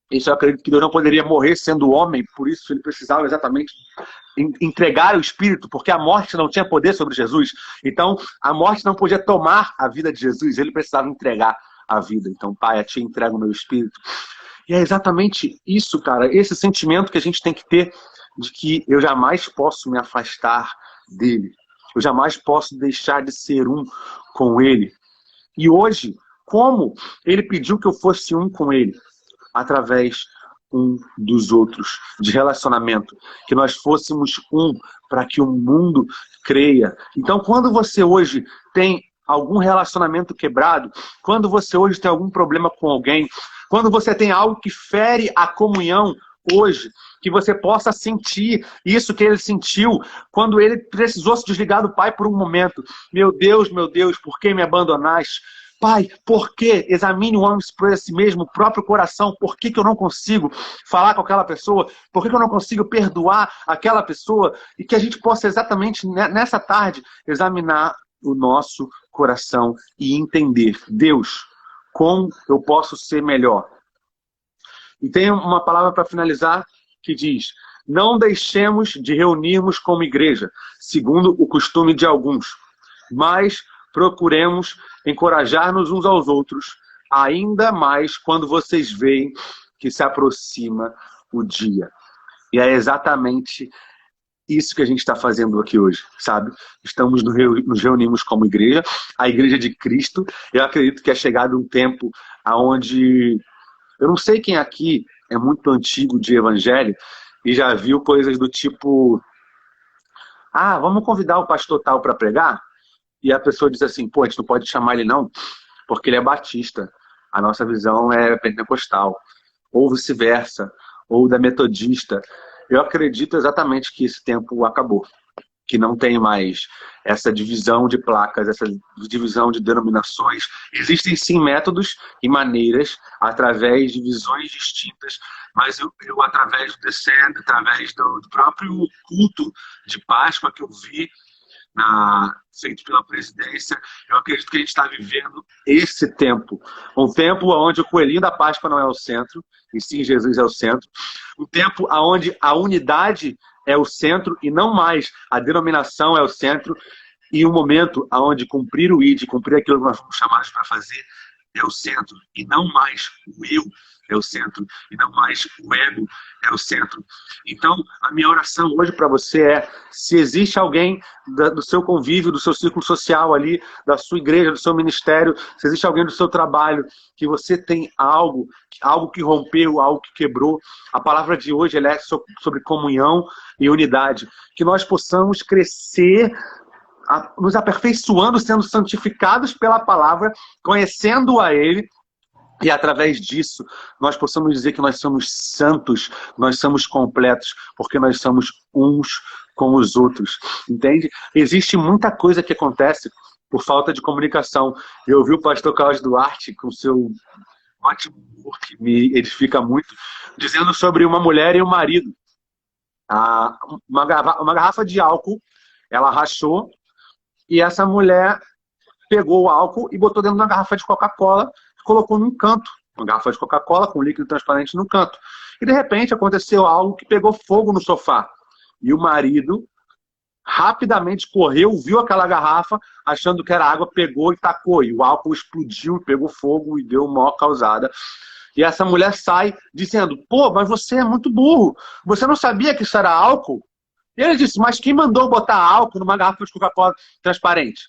Isso eu acredito que Deus não poderia morrer sendo homem, por isso ele precisava exatamente entregar o Espírito, porque a morte não tinha poder sobre Jesus. Então, a morte não podia tomar a vida de Jesus, ele precisava entregar a vida. Então, Pai, a Ti entrego o meu Espírito. E é exatamente isso, cara, esse sentimento que a gente tem que ter de que eu jamais posso me afastar dele. Eu jamais posso deixar de ser um com ele. E hoje, como ele pediu que eu fosse um com ele? Através um dos outros, de relacionamento, que nós fôssemos um para que o mundo creia. Então, quando você hoje tem algum relacionamento quebrado, quando você hoje tem algum problema com alguém, quando você tem algo que fere a comunhão hoje, que você possa sentir isso que ele sentiu quando ele precisou se desligar do Pai por um momento. Meu Deus, por que me abandonaste? Pai, por quê? Examine o homem por si mesmo, o próprio coração. Por que eu não consigo falar com aquela pessoa? Por que eu não consigo perdoar aquela pessoa? E que a gente possa exatamente nessa tarde examinar o nosso coração e entender, Deus, como eu posso ser melhor? E tem uma palavra para finalizar que diz: não deixemos de reunirmos como igreja, segundo o costume de alguns, mas procuremos encorajar-nos uns aos outros, ainda mais quando vocês veem que se aproxima o dia. E é exatamente isso que a gente está fazendo aqui hoje, sabe? Nos reunimos como igreja, a igreja de Cristo. Eu acredito que é chegado um tempo onde... Eu não sei quem aqui é muito antigo de evangelho e já viu coisas do tipo: ah, vamos convidar o pastor tal para pregar? E a pessoa diz assim: pô, a gente não pode chamar ele não, porque ele é batista. A nossa visão é pentecostal. Ou vice-versa, ou da metodista. Eu acredito exatamente que esse tempo acabou. Que não tem mais essa divisão de placas, essa divisão de denominações. Existem sim métodos e maneiras, através de visões distintas, mas eu através do DCE, através do próprio culto de Páscoa que eu vi, feito pela presidência, eu acredito que a gente está vivendo esse tempo. Um tempo onde o coelhinho da Páscoa não é o centro, e sim Jesus é o centro. Um tempo onde a unidade é o centro e não mais a denominação é o centro. E um momento onde cumprir o ID, cumprir aquilo que nós fomos chamados para fazer, é o centro. E não mais o eu é o centro. E não mais o ego é o centro. Então, a minha oração hoje para você é: se existe alguém do seu convívio, do seu círculo social ali, da sua igreja, do seu ministério, se existe alguém do seu trabalho, que você tem algo que rompeu, algo que quebrou, a palavra de hoje ela é sobre comunhão e unidade. Que nós possamos crescer, nos aperfeiçoando, sendo santificados pela palavra, conhecendo a Ele, e através disso nós possamos dizer que nós somos santos, nós somos completos, porque nós somos uns com os outros, entende? Existe muita coisa que acontece por falta de comunicação. Eu ouvi o pastor Carlos Duarte, com seu ótimo humor, que me edifica muito, dizendo sobre uma mulher e um marido. Uma garrafa de álcool, ela rachou, e essa mulher pegou o álcool e botou dentro de uma garrafa de Coca-Cola, colocou num canto, uma garrafa de Coca-Cola com líquido transparente no canto. E de repente aconteceu algo que pegou fogo no sofá. E o marido rapidamente correu, viu aquela garrafa, achando que era água, pegou e tacou. E o álcool explodiu, pegou fogo e deu uma maior causada. E essa mulher sai dizendo: pô, mas você é muito burro. Você não sabia que isso era álcool? E ele disse: mas quem mandou botar álcool numa garrafa de Coca-Cola transparente?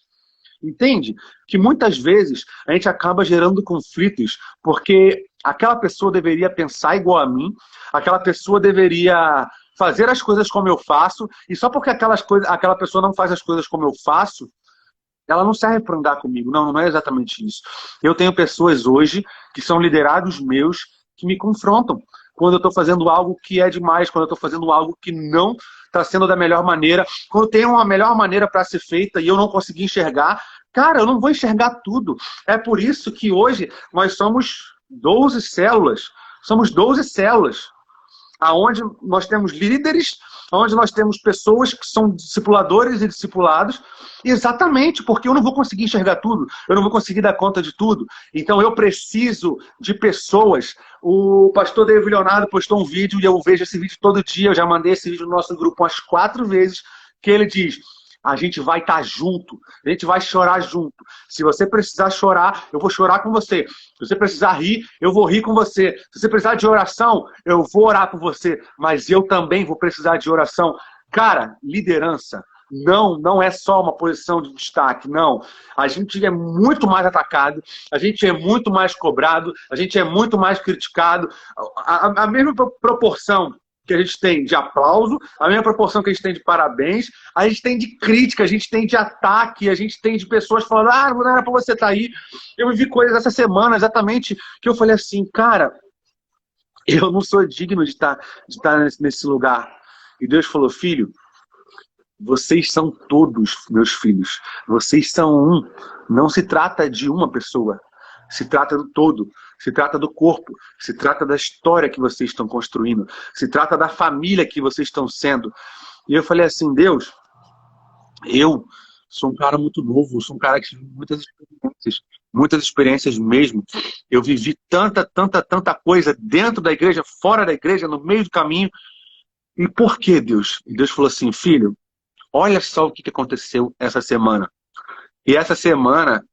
Entende? Que muitas vezes a gente acaba gerando conflitos porque aquela pessoa deveria pensar igual a mim, aquela pessoa deveria fazer as coisas como eu faço, e só porque aquela pessoa não faz as coisas como eu faço, ela não serve para andar comigo. Não, não é exatamente isso. Eu tenho pessoas hoje que são liderados meus que me confrontam quando eu estou fazendo algo que é demais, quando eu estou fazendo algo que não está sendo da melhor maneira, quando tem uma melhor maneira para ser feita e eu não consegui enxergar, cara, eu não vou enxergar tudo. É por isso que hoje nós somos 12 células. Somos 12 células, aonde nós temos líderes, onde nós temos pessoas que são discipuladores e discipulados, exatamente porque eu não vou conseguir enxergar tudo, eu não vou conseguir dar conta de tudo. Então eu preciso de pessoas. O pastor David Leonardo postou um vídeo, e eu vejo esse vídeo todo dia, eu já mandei esse vídeo no nosso grupo umas 4 vezes, que ele diz: a gente vai estar junto, a gente vai chorar junto. Se você precisar chorar, eu vou chorar com você. Se você precisar rir, eu vou rir com você. Se você precisar de oração, eu vou orar com você. Mas eu também vou precisar de oração. Cara, liderança não é só uma posição de destaque, não. A gente é muito mais atacado, a gente é muito mais cobrado, a gente é muito mais criticado. A mesma proporção que a gente tem de aplauso, a mesma proporção que a gente tem de parabéns, a gente tem de crítica, a gente tem de ataque, a gente tem de pessoas falando: ah, não era pra você estar aí. Eu vivi coisas essa semana exatamente que eu falei assim: cara, eu não sou digno de estar nesse lugar. E Deus falou: filho, vocês são todos meus filhos. Vocês são um. Não se trata de uma pessoa. Se trata do todo. Se trata do corpo. Se trata da história que vocês estão construindo. Se trata da família que vocês estão sendo. E eu falei assim, Deus, eu sou um cara muito novo, sou um cara que tive muitas experiências mesmo. Eu vivi tanta coisa dentro da igreja, fora da igreja, no meio do caminho. E por que, Deus? E Deus falou assim, filho, olha só o que aconteceu essa semana. E essa semana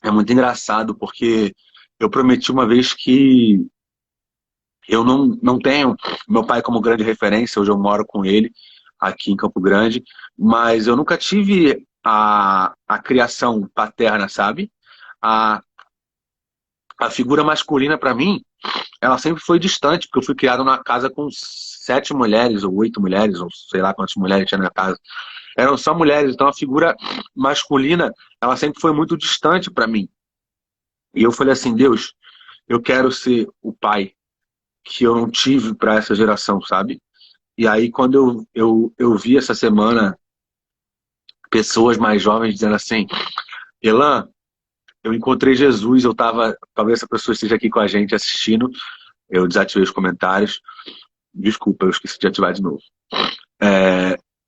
é muito engraçado, porque eu prometi uma vez que eu não tenho meu pai como grande referência, hoje eu moro com ele aqui em Campo Grande, mas eu nunca tive a criação paterna, sabe? A, a figura masculina para mim, ela sempre foi distante, porque eu fui criado numa casa com 7 mulheres, ou 8 mulheres, ou sei lá quantas mulheres tinha na casa. Eram só mulheres, então a figura masculina, ela sempre foi muito distante para mim. E eu falei assim, Deus, eu quero ser o pai que eu não tive para essa geração, sabe? E aí quando eu vi essa semana pessoas mais jovens dizendo assim, Elan, eu encontrei Jesus, eu tava, talvez essa pessoa esteja aqui com a gente assistindo, eu desativei os comentários, desculpa, eu esqueci de ativar de novo.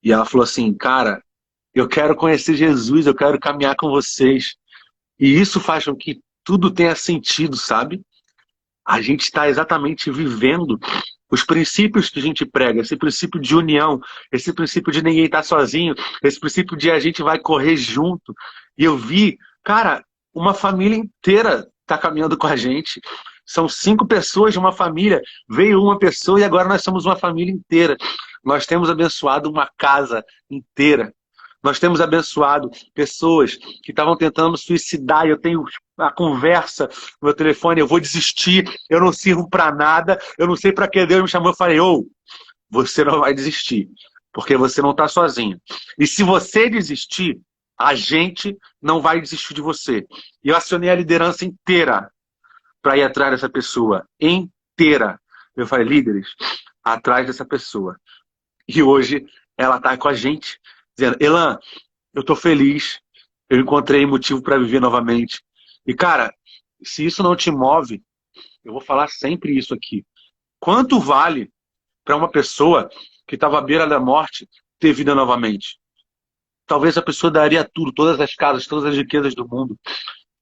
E ela falou assim, cara, eu quero conhecer Jesus, eu quero caminhar com vocês. E isso faz com que tudo tenha sentido, sabe? A gente está exatamente vivendo os princípios que a gente prega, esse princípio de união, esse princípio de ninguém estar sozinho, esse princípio de a gente vai correr junto. E eu vi, cara, uma família inteira está caminhando com a gente. São 5 pessoas de uma família, veio uma pessoa e agora nós somos uma família inteira. Nós temos abençoado uma casa inteira. Nós temos abençoado pessoas que estavam tentando suicidar. Eu tenho a conversa no meu telefone, eu vou desistir, eu não sirvo para nada, eu não sei para que Deus me chamou. Eu falei, você não vai desistir, porque você não está sozinho. E se você desistir, a gente não vai desistir de você. E eu acionei a liderança inteira para ir atrás dessa pessoa. Inteira. Eu falei, líderes, atrás dessa pessoa. E hoje ela está com a gente, dizendo, Elan, eu tô feliz, eu encontrei motivo para viver novamente. E cara, se isso não te move, eu vou falar sempre isso aqui. Quanto vale para uma pessoa que estava à beira da morte ter vida novamente? Talvez a pessoa daria tudo, todas as casas, todas as riquezas do mundo.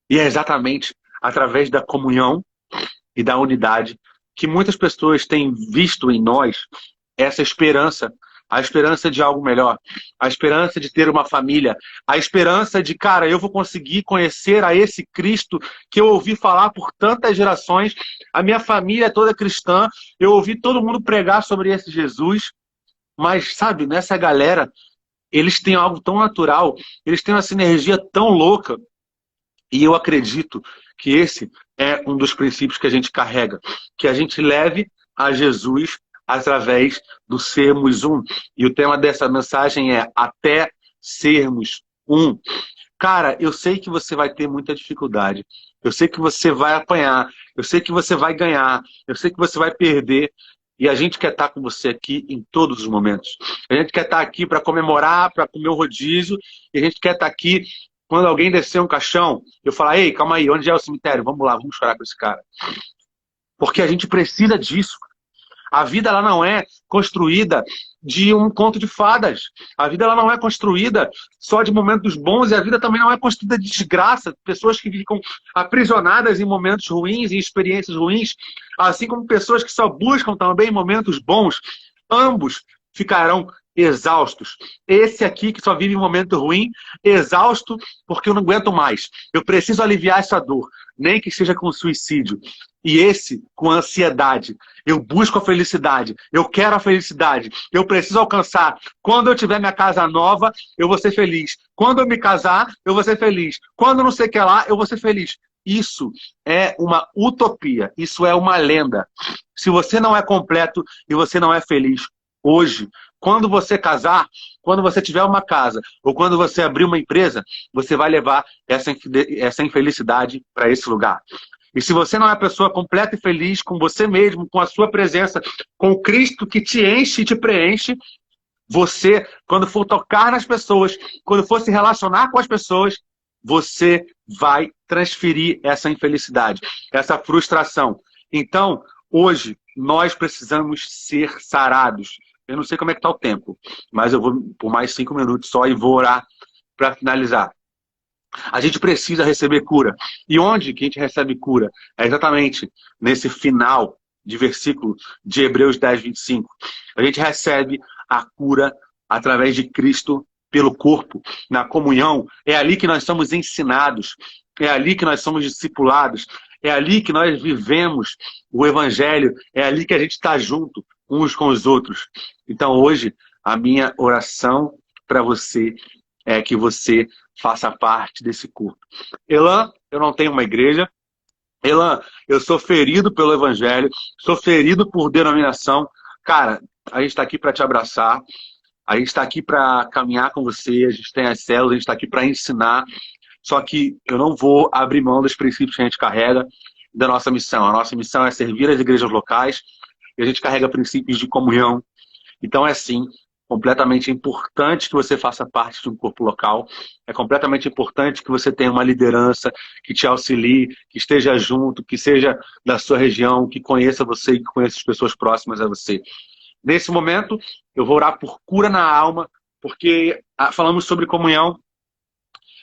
E é exatamente através da comunhão e da unidade que muitas pessoas têm visto em nós essa esperança, a esperança de algo melhor, a esperança de ter uma família, a esperança de, cara, eu vou conseguir conhecer a esse Cristo que eu ouvi falar por tantas gerações, a minha família é toda cristã, eu ouvi todo mundo pregar sobre esse Jesus, mas, sabe, nessa galera, eles têm algo tão natural, eles têm uma sinergia tão louca, e eu acredito que esse é um dos princípios que a gente carrega, que a gente leve a Jesus através do sermos um. E o tema dessa mensagem é até sermos um. Cara, eu sei que você vai ter muita dificuldade. Eu sei que você vai apanhar. Eu sei que você vai ganhar. Eu sei que você vai perder. E a gente quer estar com você aqui em todos os momentos. A gente quer estar aqui para comemorar, para comer um rodízio. E a gente quer estar aqui quando alguém descer um caixão, eu falar, ei, calma aí, onde é o cemitério? Vamos lá, vamos chorar com esse cara. Porque a gente precisa disso. A vida ela não é construída de um conto de fadas. A vida ela não é construída só de momentos bons e a vida também não é construída de desgraça. Pessoas que ficam aprisionadas em momentos ruins, em experiências ruins, assim como pessoas que só buscam também momentos bons. Ambos ficarão exaustos. Esse aqui que só vive um momento ruim, exausto porque eu não aguento mais. Eu preciso aliviar essa dor, nem que seja com suicídio. E esse com ansiedade. Eu busco a felicidade. Eu quero a felicidade. Eu preciso alcançar. Quando eu tiver minha casa nova, eu vou ser feliz. Quando eu me casar, eu vou ser feliz. Quando não sei o que lá, eu vou ser feliz. Isso é uma utopia. Isso é uma lenda. Se você não é completo e você não é feliz hoje, quando você casar, quando você tiver uma casa ou quando você abrir uma empresa, você vai levar essa infelicidade para esse lugar. E se você não é uma pessoa completa e feliz com você mesmo, com a sua presença, com o Cristo que te enche e te preenche, Você, quando for tocar nas pessoas, quando for se relacionar com as pessoas, você vai transferir essa infelicidade, essa frustração. Então, hoje, nós precisamos ser sarados. Eu não sei como é que está o tempo, mas eu vou por mais 5 minutos só e vou orar para finalizar. A gente precisa receber cura. E onde que a gente recebe cura? É exatamente nesse final de versículo de Hebreus 10, 25. A gente recebe a cura através de Cristo pelo corpo, na comunhão. É ali que nós somos ensinados. É ali que nós somos discipulados. É ali que nós vivemos o Evangelho. É ali que a gente está junto uns com os outros. Então hoje, a minha oração para você é que você faça parte desse corpo. Elan, eu não tenho uma igreja. Elan, eu sou ferido pelo Evangelho, sou ferido por denominação. Cara, a gente está aqui para te abraçar, a gente está aqui para caminhar com você, a gente tem as células, a gente está aqui para ensinar. Só que eu não vou abrir mão dos princípios que a gente carrega da nossa missão. A nossa missão é servir as igrejas locais e a gente carrega princípios de comunhão. Então é assim, completamente importante que você faça parte de um corpo local. É completamente importante que você tenha uma liderança que te auxilie, que esteja junto, que seja da sua região, que conheça você e que conheça as pessoas próximas a você. Nesse momento, eu vou orar por cura na alma, porque falamos sobre comunhão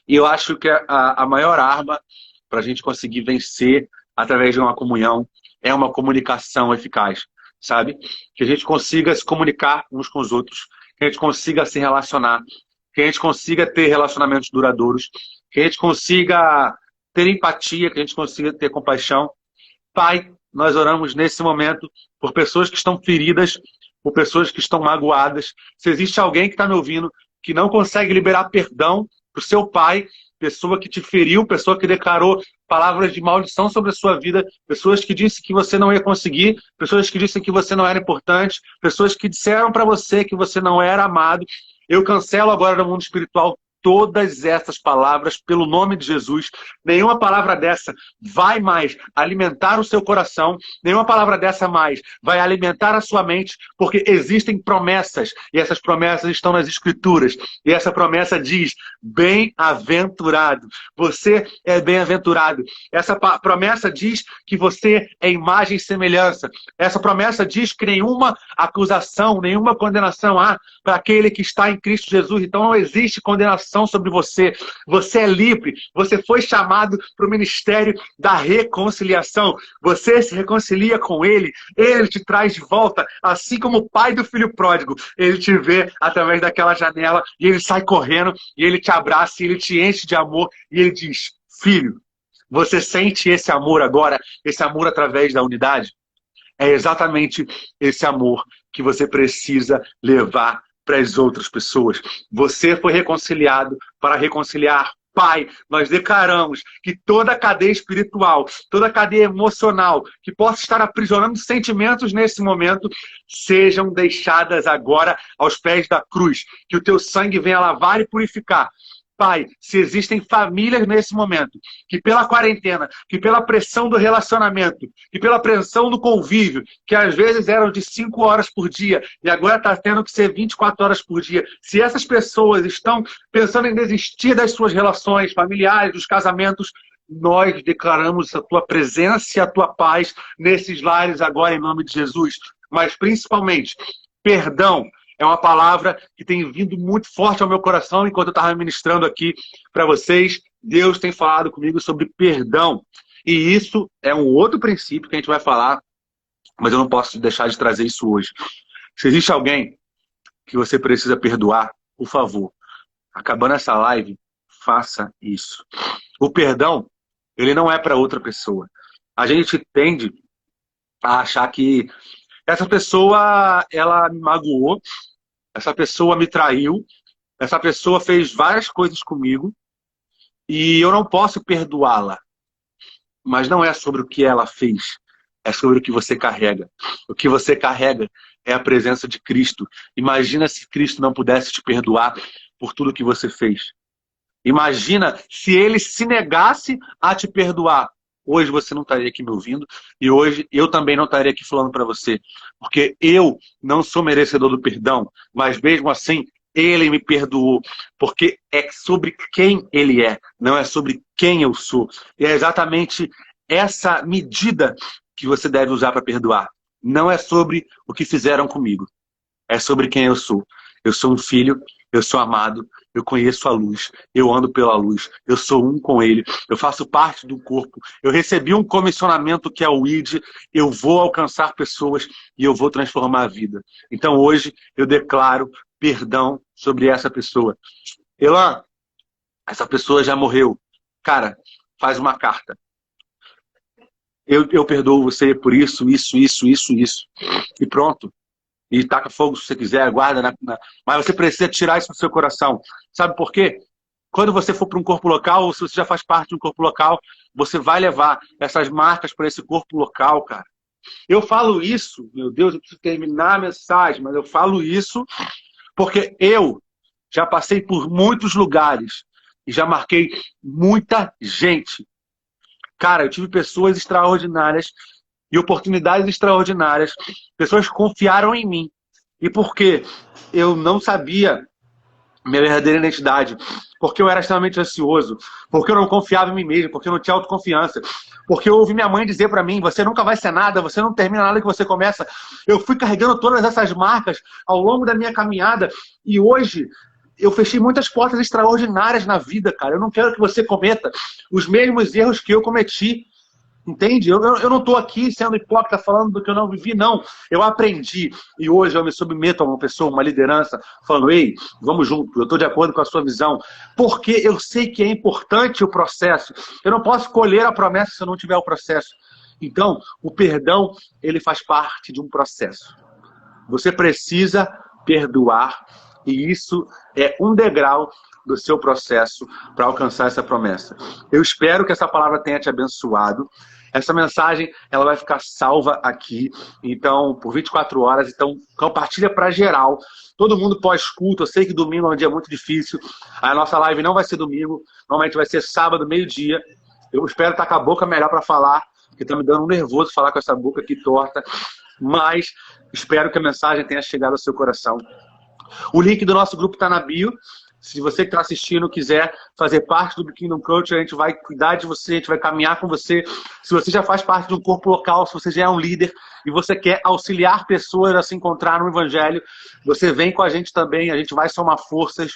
e eu acho que a maior arma para a gente conseguir vencer através de uma comunhão é uma comunicação eficaz, sabe? Que a gente consiga se comunicar uns com os outros, que a gente consiga se relacionar, que a gente consiga ter relacionamentos duradouros, que a gente consiga ter empatia, que a gente consiga ter compaixão. Pai, nós oramos nesse momento por pessoas que estão feridas, por pessoas que estão magoadas. Se existe alguém que está me ouvindo que não consegue liberar perdão para o seu pai, pessoa que te feriu, pessoa que declarou palavras de maldição sobre a sua vida, pessoas que disse que você não ia conseguir, pessoas que disseram que você não era importante, pessoas que disseram para você que você não era amado. Eu cancelo agora no mundo espiritual todas essas palavras pelo nome de Jesus. Nenhuma palavra dessa vai mais alimentar o seu coração, nenhuma palavra dessa mais vai alimentar a sua mente, porque existem promessas, e essas promessas estão nas Escrituras. E essa promessa diz: bem-aventurado. Você é bem-aventurado. Essa promessa diz que você é imagem e semelhança. Essa promessa diz que nenhuma acusação, nenhuma condenação há para aquele que está em Cristo Jesus. Então não existe condenação sobre você. Você é livre. Você foi chamado para o ministério da reconciliação. Você se reconcilia com Ele. Ele te traz de volta, assim como o pai do filho pródigo. Ele te vê através daquela janela e ele sai correndo e ele te abraça e ele te enche de amor e ele diz: filho, você sente esse amor agora? Esse amor através da unidade? É exatamente esse amor que você precisa levar para as outras pessoas. Você foi reconciliado para reconciliar. Pai, nós declaramos que toda a cadeia espiritual, toda a cadeia emocional que possa estar aprisionando sentimentos nesse momento, sejam deixadas agora aos pés da cruz. Que o teu sangue venha lavar e purificar. Pai, se existem famílias nesse momento, que pela quarentena, que pela pressão do relacionamento, que pela pressão do convívio, que às vezes eram de 5 horas por dia, e agora está tendo que ser 24 horas por dia, se essas pessoas estão pensando em desistir das suas relações familiares, dos casamentos, nós declaramos a tua presença e a tua paz nesses lares agora, em nome de Jesus. Mas principalmente, perdão. É uma palavra que tem vindo muito forte ao meu coração enquanto eu estava ministrando aqui para vocês. Deus tem falado comigo sobre perdão. E isso é um outro princípio que a gente vai falar, mas eu não posso deixar de trazer isso hoje. Se existe alguém que você precisa perdoar, por favor, acabando essa live, faça isso. O perdão, ele não é para outra pessoa. A gente tende a achar que essa pessoa, ela me magoou, essa pessoa me traiu, essa pessoa fez várias coisas comigo e eu não posso perdoá-la. Mas não é sobre o que ela fez, é sobre o que você carrega. O que você carrega é a presença de Cristo. Imagina se Cristo não pudesse te perdoar por tudo que você fez. Imagina se ele se negasse a te perdoar. hoje você não estaria aqui me ouvindo e hoje eu também não estaria aqui falando para você. Porque eu não sou merecedor do perdão, mas mesmo assim, ele me perdoou. Porque é sobre quem ele é, não é sobre quem eu sou. E é exatamente essa medida que você deve usar para perdoar. Não é sobre o que fizeram comigo. É sobre quem eu sou. Eu sou um filho, eu sou amado, eu conheço a luz, eu ando pela luz, eu sou um com ele, eu faço parte do corpo, eu recebi um comissionamento que é o ID, eu vou alcançar pessoas e eu vou transformar a vida. Então hoje eu declaro perdão sobre essa pessoa. Elan, essa pessoa já morreu. Cara, faz uma carta. Eu perdoo você por isso, isso. E pronto. E taca fogo se você quiser, guarda. Mas você precisa tirar isso do seu coração. Sabe por quê? Quando você for para um corpo local, ou se você já faz parte de um corpo local, você vai levar essas marcas para esse corpo local, cara. Eu falo isso, meu Deus, eu preciso terminar a mensagem, mas eu falo isso porque eu já passei por muitos lugares e já marquei muita gente. Cara, eu tive pessoas extraordinárias e oportunidades extraordinárias. Pessoas confiaram em mim. E por quê? Eu não sabia minha verdadeira identidade. Porque eu era extremamente ansioso. Porque eu não confiava em mim mesmo. Porque eu não tinha autoconfiança. Porque eu ouvi minha mãe dizer pra mim, você nunca vai ser nada, você não termina nada que você começa. Eu fui carregando todas essas marcas ao longo da minha caminhada. E hoje eu fechei muitas portas extraordinárias na vida, cara. Eu não quero que você cometa os mesmos erros que eu cometi. Entende? Eu não estou aqui sendo hipócrita falando do que eu não vivi, não. Eu aprendi e hoje eu me submeto a uma pessoa, uma liderança, falando, ei, vamos junto, eu estou de acordo com a sua visão. Porque eu sei que é importante o processo. Eu não posso colher a promessa se eu não tiver o processo. Então, o perdão, ele faz parte de um processo. Você precisa perdoar e isso é um degrau do seu processo para alcançar essa promessa. Eu espero que essa palavra tenha te abençoado. Essa mensagem ela vai ficar salva aqui, então, por 24 horas. Então, compartilha para geral. Todo mundo pós-culto. Eu sei que domingo é um dia muito difícil. A nossa live não vai ser domingo. Normalmente vai ser sábado, meio-dia. Eu espero estar com a boca melhor para falar, porque está me dando um nervoso falar com essa boca aqui torta. Mas espero que a mensagem tenha chegado ao seu coração. O link do nosso grupo está na bio. Se você que está assistindo quiser fazer parte do Kingdom Coach, a gente vai cuidar de você, a gente vai caminhar com você. Se você já faz parte de um corpo local, se você já é um líder e você quer auxiliar pessoas a se encontrar no Evangelho, você vem com a gente também, a gente vai somar forças.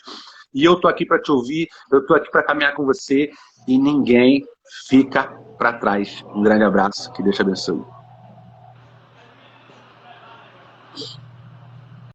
E eu estou aqui para te ouvir, eu estou aqui para caminhar com você e ninguém fica para trás. Um grande abraço, que Deus te abençoe.